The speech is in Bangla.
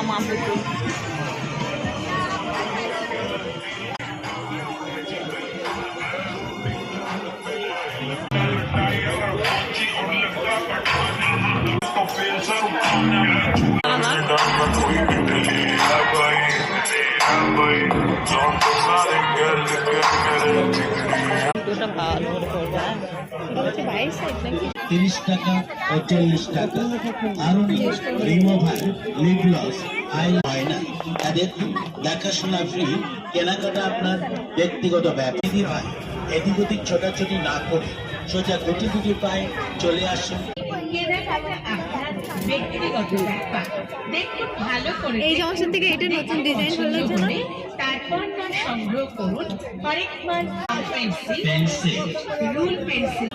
মা পুতুল। ভালো করে 30 টাকা ও 40 টাকা। আরো remover, lip gloss, eyeliner তাদের দেখাশোনা ফ্রি। কেনাকাটা আপনার ব্যক্তিগত ব্যাপার। ভাই এদিক ওদিক ছোটাছুটি না করে সোজা গুটি গুটি পায়ে চলে আসুন। এই জংশন থেকে এটা নতুন ডিজাইন ভালো লাগছে না? তারপর সংগ্রহ করুন আরেকবার পেন্সিল, রুল পেন্সিল।